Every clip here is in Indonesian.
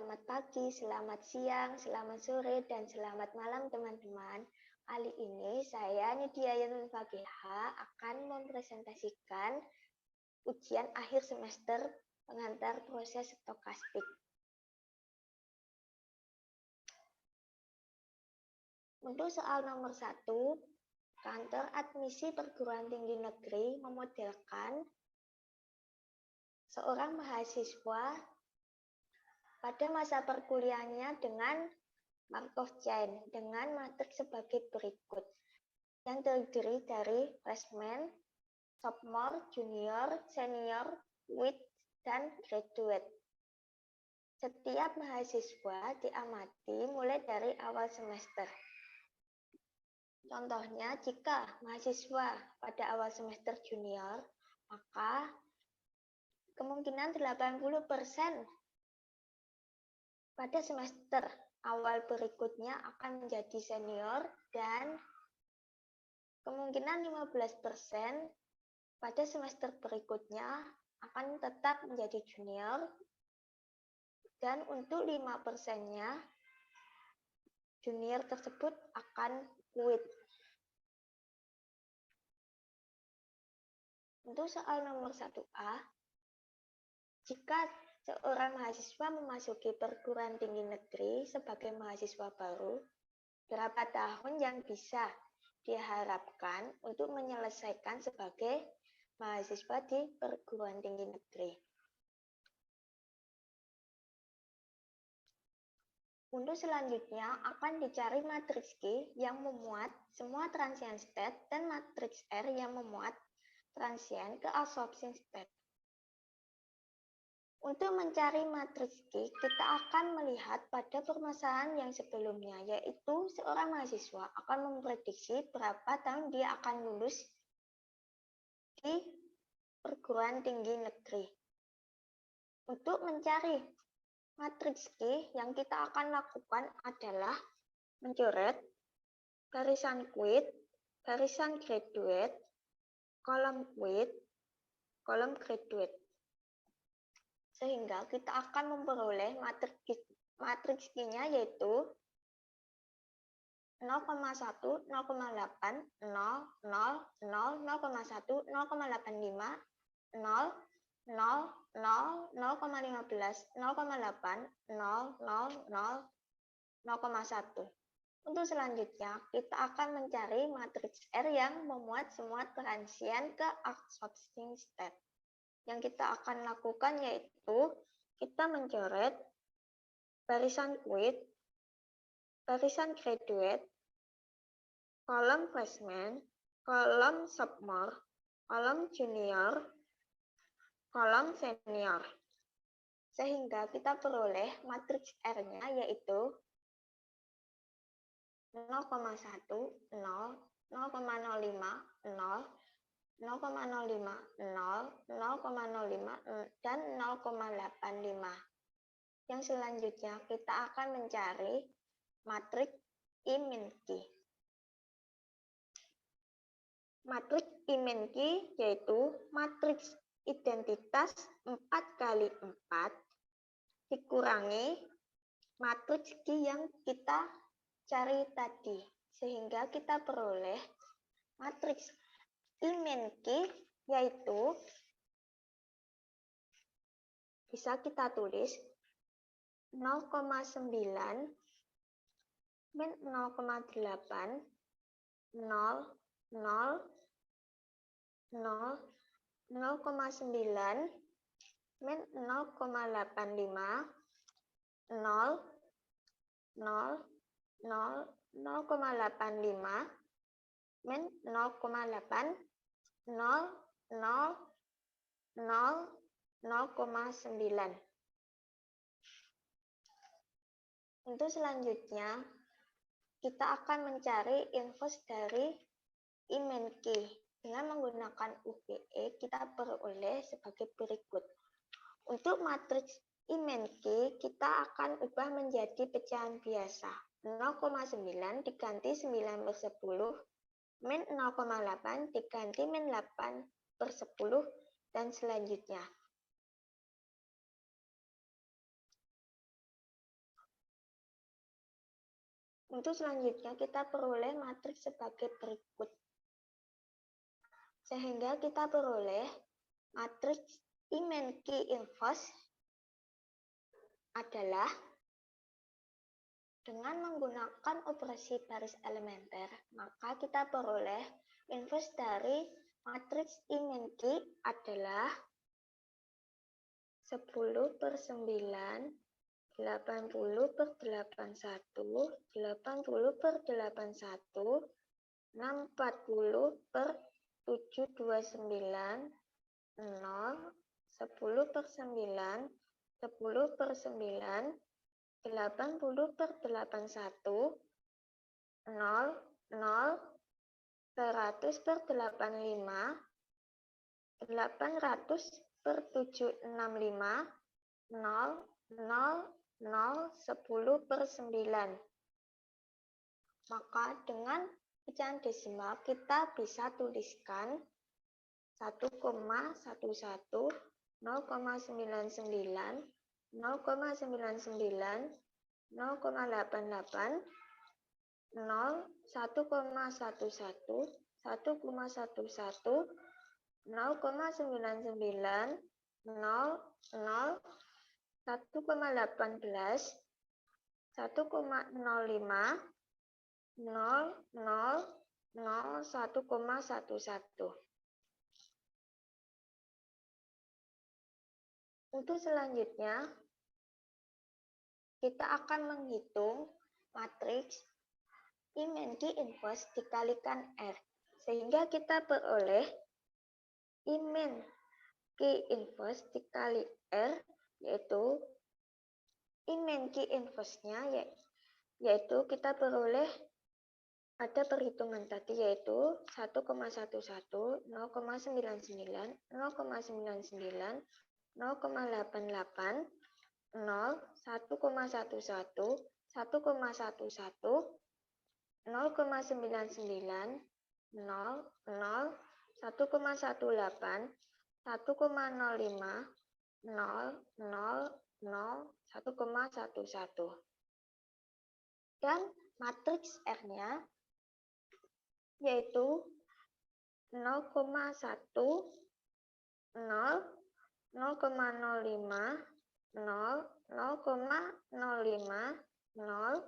Selamat pagi, selamat siang, selamat sore, dan selamat malam teman-teman. Kali ini saya Nidia Yanul Fageha akan mempresentasikan ujian akhir semester pengantar proses stokastik. Untuk soal nomor 1, kantor admisi perguruan tinggi negeri memodelkan seorang mahasiswa pada masa perkuliahannya dengan Markov chain dengan matriks sebagai berikut, yang terdiri dari freshman, sophomore, junior, senior, with, dan graduate. Setiap mahasiswa diamati mulai dari awal semester. Contohnya, jika mahasiswa pada awal semester junior, maka kemungkinan 80% pada semester awal berikutnya akan menjadi senior dan kemungkinan 15% pada semester berikutnya akan tetap menjadi junior dan untuk 5%-nya junior tersebut akan quit. Untuk soal nomor 1A, jika seorang mahasiswa memasuki perguruan tinggi negeri sebagai mahasiswa baru, berapa tahun yang bisa diharapkan untuk menyelesaikan sebagai mahasiswa di perguruan tinggi negeri? Untuk selanjutnya akan dicari matriks Q yang memuat semua transient state dan matriks R yang memuat transient keabsorption state. Untuk mencari matriks Q, kita akan melihat pada permasalahan yang sebelumnya, yaitu seorang mahasiswa akan memprediksi berapa tahun dia akan lulus di perguruan tinggi negeri. Untuk mencari matriks Q, yang kita akan lakukan adalah mencoret barisan quit, barisan graduate, kolom quit, kolom graduate. Sehingga kita akan memperoleh matriks Q-nya yaitu 0,1, 0,8, 0, 0, 0, 0,1, 0,85, 0, 0, 0, 0,15, 0,8, 0, 0, 0, 0,1. Untuk selanjutnya, kita akan mencari matriks R yang memuat semua transient keabsorption state. Yang kita akan lakukan yaitu kita mencoret barisan quit, barisan graduate, kolom freshman, kolom sophomore, kolom junior, kolom senior. Sehingga kita peroleh matriks R-nya yaitu 0,1, 0, 0,05, 0, 0,05, 0, 0,05, dan 0,85. Yang selanjutnya kita akan mencari matriks I min Q. Matriks I min Q yaitu matriks identitas 4 kali 4 dikurangi matriks Q yang kita cari tadi. Sehingga kita peroleh matriks I min Q yaitu bisa kita tulis 0,9 min 0,8 0, 0, 0, 0,9 min 0,85 0, 0, 0, 0,85 min 0,8 0, 0, 0, 0,9. Untuk selanjutnya, kita akan mencari inverse dari I min Q. Dengan menggunakan UVE, kita peroleh sebagai berikut. Untuk matriks I min Q, kita akan ubah menjadi pecahan biasa. 0,9 diganti 9/10, min 0,8 diganti min 8/10, dan selanjutnya. Untuk selanjutnya kita peroleh matriks sebagai berikut. Sehingga kita peroleh matriks Imen Ki Inverse adalah dengan menggunakan operasi baris elementer, maka kita peroleh inverse dari matriks Imen Ki adalah 10/9, 80/81, 80/81, 640/729, 0, 10/9, 10/9, 80/81, 0, 0, 100/85, 800/765, 0, 0, 0, 10/9. Maka dengan pecahan desimal kita bisa tuliskan 1,11, 0,99, 0,99, 0,88, 0, 1,11, 1,11, 0,99, 0, 0, 1,18, 1,05, 0, 0, 0, 1,11. Untuk selanjutnya, kita akan menghitung matriks Imen Ki Inverse dikalikan R. Sehingga kita peroleh Imen Ki Inverse dikali R, yaitu Imen Ki Inverse-nya, yaitu kita peroleh pada perhitungan tadi, yaitu 1,11, 0,99, 0,99, 0,88, 0, 1,11, 1,11, 0,99, 0, 0, 1,18, 1,05, 0, 0, 0, 1,11. Dan matriks R-nya yaitu 0,1, 0, 0,05, 0, 0,05, 0,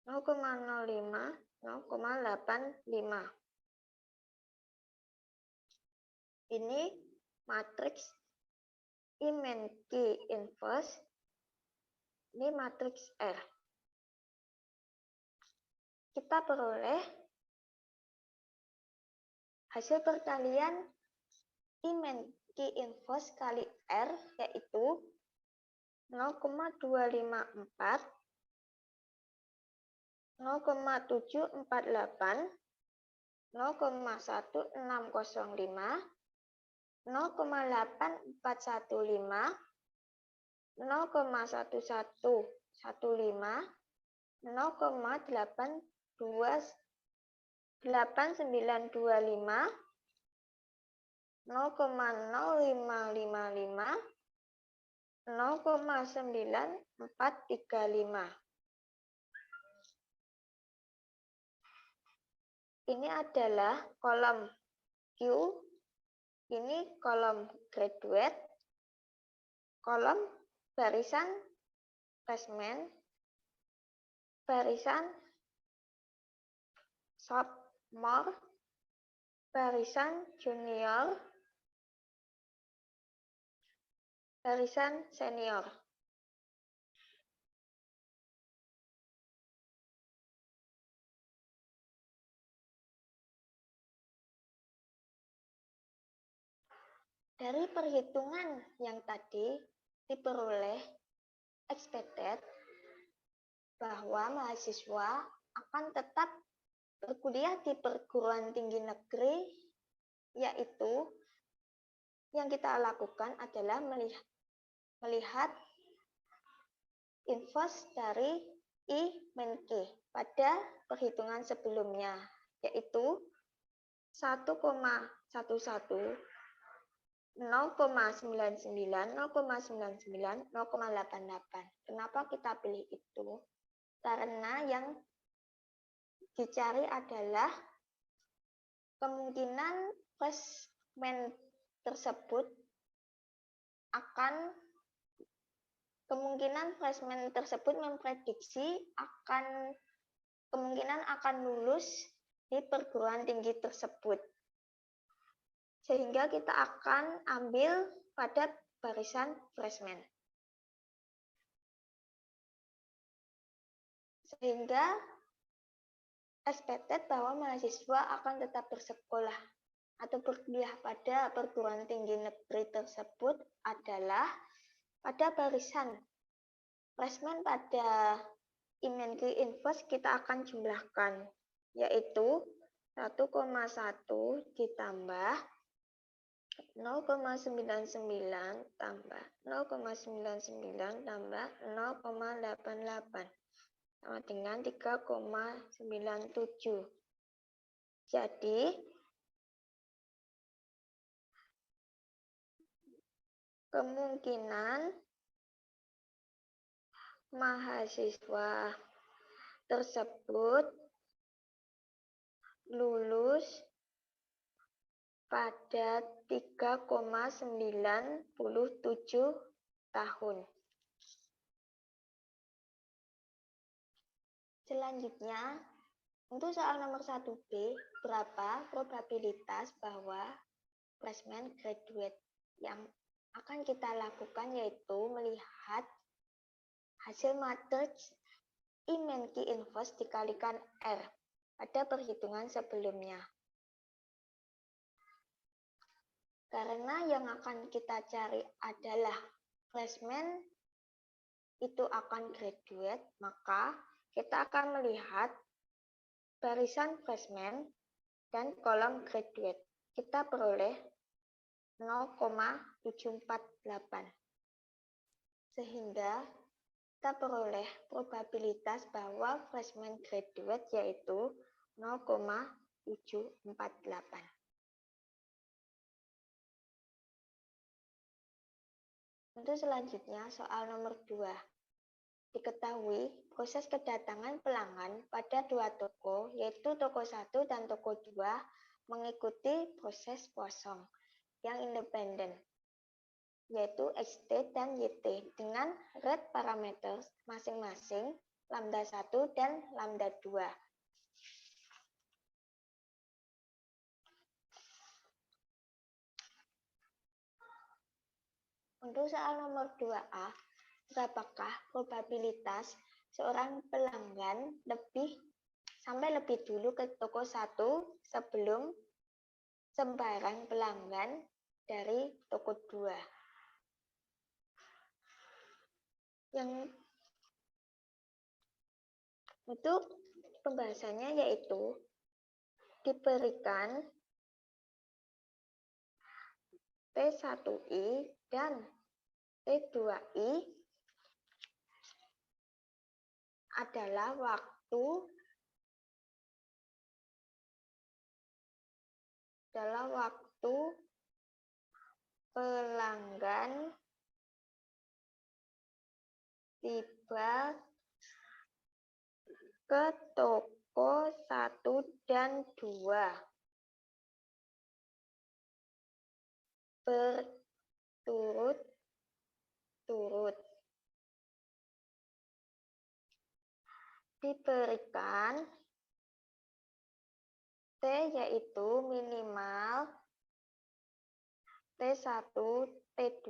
0,05, 0,85. Ini matriks Imen Ki Inverse. Ini matriks R. Kita peroleh hasil perkalian Imen Ki Inverse kali R, yaitu 0,254, 0,748, 0,1605, 0,8415, 0,1115, 0,8925, 0,0555, 0,9435. Ini adalah kolom Q, ini kolom graduate, kolom barisan freshman, barisan sophomore, barisan junior, barisan senior. Dari perhitungan yang tadi diperoleh expected bahwa mahasiswa akan tetap berkuliah di perguruan tinggi negeri, yaitu yang kita lakukan adalah melihat inverse dari Imen Ki pada perhitungan sebelumnya, yaitu 1,11, 0,99, 0,99, 0,88. Kenapa kita pilih itu? Karena yang dicari adalah kemungkinan freshman tersebut memprediksi kemungkinan akan lulus di perguruan tinggi tersebut. Sehingga kita akan ambil pada barisan freshman. Sehingga expected bahwa mahasiswa akan tetap bersekolah atau berkuliah pada perguruan tinggi negeri tersebut adalah pada barisan freshman. Pada Inmenkri Infos kita akan jumlahkan, yaitu 1,1 ditambah 0,99 tambah 0,99 tambah 0,88 sama dengan 3,97. Jadi kemungkinan mahasiswa tersebut lulus pada 3,97 tahun. Selanjutnya, untuk soal nomor 1B, berapa probabilitas bahwa freshman graduate? Yang akan kita lakukan yaitu melihat hasil matriks Inmenkri Infos dikalikan R pada perhitungan sebelumnya. Karena yang akan kita cari adalah freshman itu akan graduate, maka kita akan melihat barisan freshman dan kolom graduate. Kita peroleh 0,748. Sehingga kita peroleh probabilitas bahwa freshman graduate yaitu 0,748. Untuk selanjutnya, soal nomor 2. Diketahui proses kedatangan pelanggan pada dua toko, yaitu toko 1 dan toko 2, mengikuti proses kosong yang independen, yaitu XT dan YT, dengan rate parameters masing-masing lambda 1 dan lambda 2. Untuk soal nomor 2A, berapakah probabilitas seorang pelanggan sampai lebih dulu ke toko 1 sebelum sembarang pelanggan dari toko 2? Untuk pembahasannya yaitu diberikan T1I dan T2I adalah waktu pelanggan tiba ke toko 1 dan 2 berturut-turut. Diberikan T yaitu minimal T1, T2.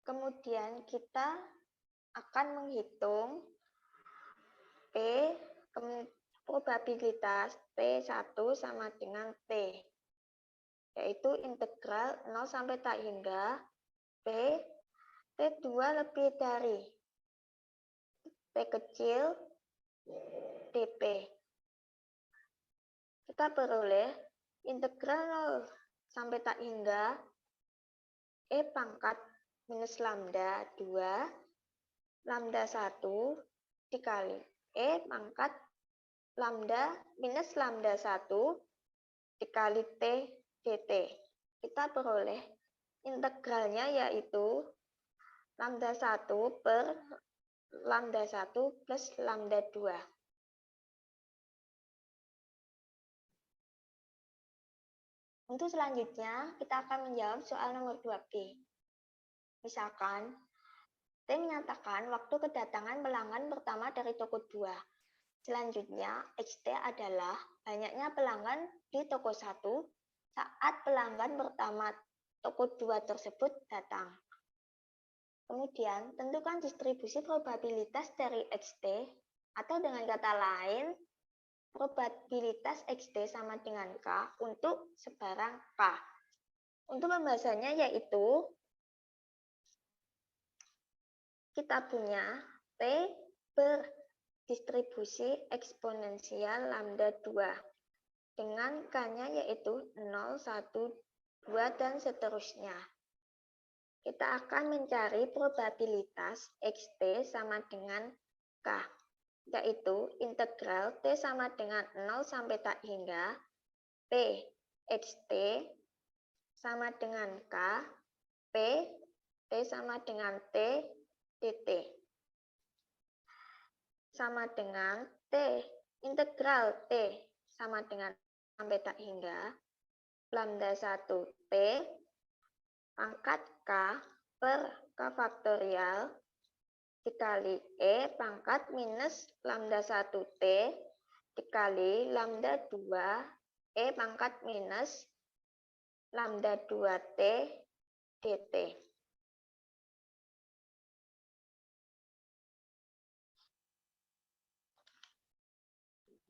Kemudian kita akan menghitung probabilitas T1 sama dengan T, yaitu integral 0 sampai tak hingga T2 lebih dari T kecil dP. Kita peroleh integral 0 sampai tak hingga E pangkat minus lambda 2 lambda 1 dikali E pangkat lambda minus lambda 1 dikali T dt. Kita peroleh integralnya yaitu lambda 1 per lambda 1 plus lambda 2. Untuk selanjutnya, kita akan menjawab soal nomor 2B. Misalkan, T menyatakan waktu kedatangan pelanggan pertama dari toko 2. Selanjutnya, XT adalah banyaknya pelanggan di toko 1 saat pelanggan pertama toko 2 tersebut datang. Kemudian, tentukan distribusi probabilitas dari XT, atau dengan kata lain, probabilitas XT sama dengan K untuk sebarang K. Untuk pembahasannya yaitu kita punya T berdistribusi eksponensial lambda 2 dengan K-nya yaitu 0, 1, 2, dan seterusnya. Kita akan mencari probabilitas XT sama dengan K, yaitu integral T sama dengan 0 sampai tak hingga P XT sama dengan K, P T sama dengan T dt. Sama dengan T integral T sama dengan sampai tak hingga lambda 1 T pangkat K per K faktorial dikali E pangkat minus lambda 1 T dikali lambda 2 E pangkat minus lambda 2 T dt.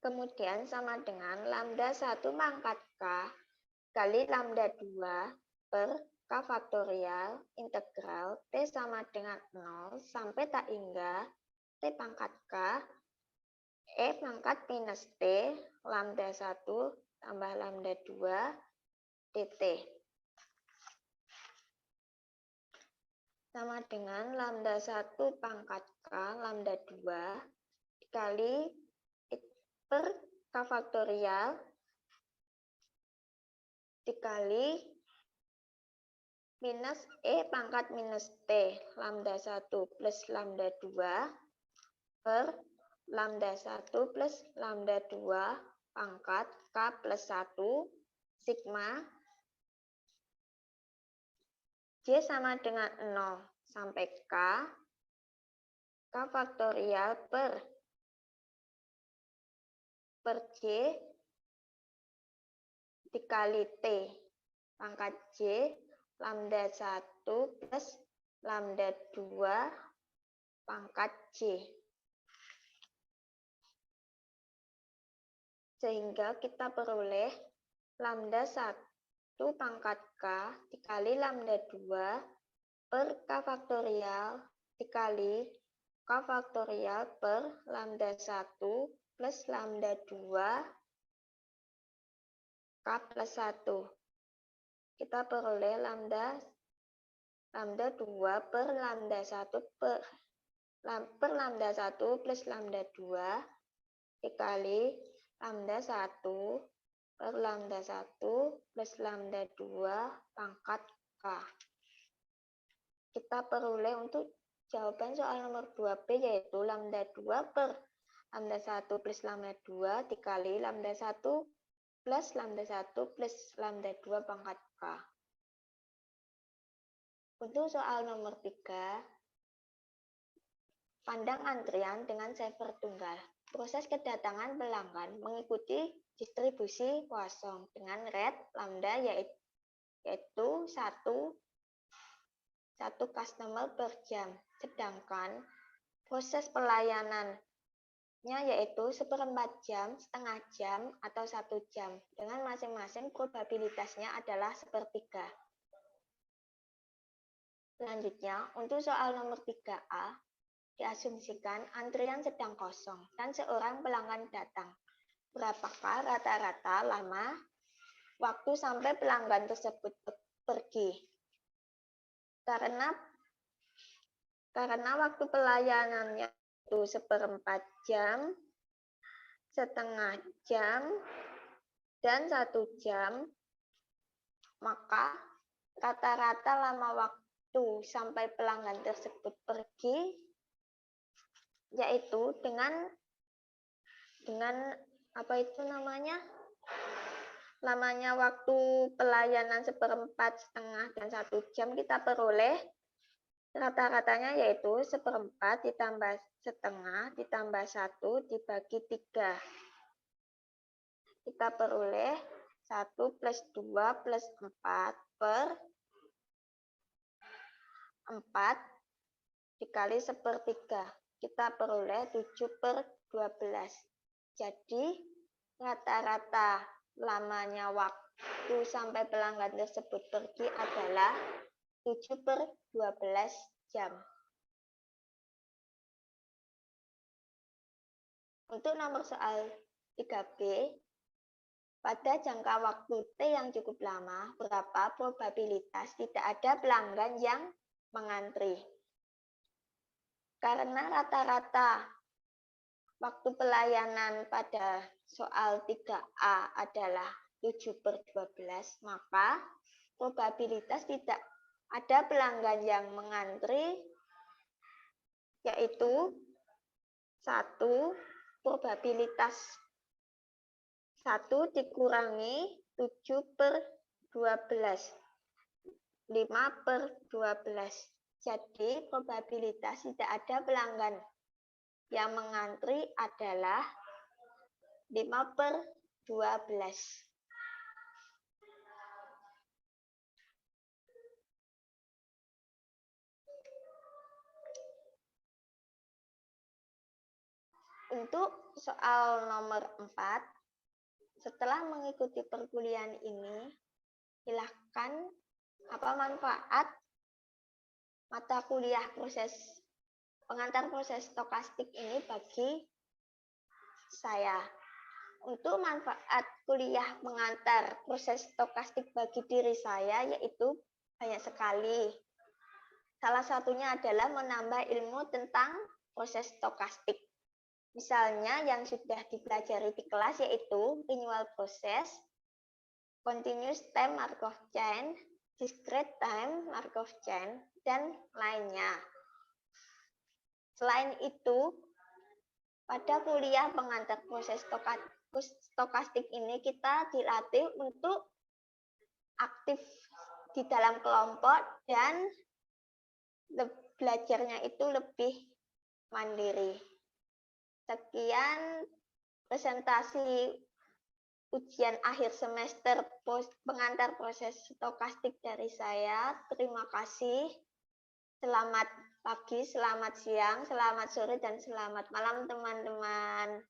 Kemudian sama dengan lambda 1 pangkat K kali lambda 2 per K faktorial integral T sama dengan 0 sampai tak hingga T pangkat K E pangkat minus T lambda 1 tambah lambda 2 dt. Sama dengan lambda 1 pangkat K lambda 2 dikali per K faktorial dikali minus E pangkat minus T lambda 1 plus lambda 2 per lambda 1 plus lambda 2 pangkat K plus 1 sigma J sama dengan 0 sampai K faktorial per J dikali T pangkat J lambda 1 plus lambda 2 pangkat J. Sehingga kita peroleh lambda 1 pangkat K dikali lambda 2 per K faktorial dikali K faktorial per lambda 1 plus lambda 2 K plus 1. Kita peroleh lambda 2 per lambda 1 per lambda 1 plus lambda 2 dikali lambda 1 per lambda 1 plus lambda 2 pangkat K. Kita peroleh untuk jawaban soal nomor 2B yaitu lambda 2 per lambda 1 plus lambda 2 dikali lambda 1 plus lambda 1 plus lambda 2 pangkat K. Untuk soal nomor 3, pandang antrian dengan cipher tunggal. Proses kedatangan pelanggan mengikuti distribusi Poisson dengan rate lambda yaitu 1 customer per jam. Sedangkan proses pelayanannya yaitu 1/4 jam, setengah jam, atau 1 jam. Dengan masing-masing probabilitasnya adalah 1/3. Selanjutnya, untuk soal nomor 3A, diasumsikan antrian sedang kosong dan seorang pelanggan datang. Berapakah rata-rata lama waktu sampai pelanggan tersebut pergi? Karena waktu pelayanannya itu 1/4 jam, setengah jam, dan 1 jam, maka rata-rata lama waktu sampai pelanggan tersebut pergi yaitu dengan apa itu namanya lamanya waktu pelayanan 1/4, setengah, dan 1 jam, kita peroleh rata-ratanya yaitu 1/4 ditambah setengah ditambah 1 dibagi 3. Kita peroleh 1 plus 2 plus 4 per 4 dikali 1/3. Kita peroleh 7/12. Jadi rata-rata lamanya waktu sampai pelanggan tersebut pergi adalah 7/12 jam. Untuk nomor soal 3B, pada jangka waktu T yang cukup lama, berapa probabilitas tidak ada pelanggan yang mengantri? Karena rata-rata waktu pelayanan pada soal 3A adalah 7/12, maka probabilitas tidak ada pelanggan yang mengantri yaitu 1, probabilitas 1 dikurangi 7/12, 5/12. Jadi probabilitas tidak ada pelanggan yang mengantri adalah 5/12. Untuk soal nomor 4, setelah mengikuti perkuliahan ini, silahkan apa manfaat mata kuliah pengantar proses stokastik ini bagi saya. Untuk manfaat kuliah pengantar proses stokastik bagi diri saya yaitu banyak sekali. Salah satunya adalah menambah ilmu tentang proses stokastik. Misalnya yang sudah dipelajari di kelas yaitu renewal process, continuous time Markov chain, discrete time Markov chain, dan lainnya. Selain itu, pada kuliah pengantar proses stokastik ini kita dilatih untuk aktif di dalam kelompok dan belajarnya itu lebih mandiri. Sekian presentasi ujian akhir semester pengantar proses stokastik dari saya. Terima kasih. Selamat pagi, selamat siang, selamat sore, dan selamat malam teman-teman.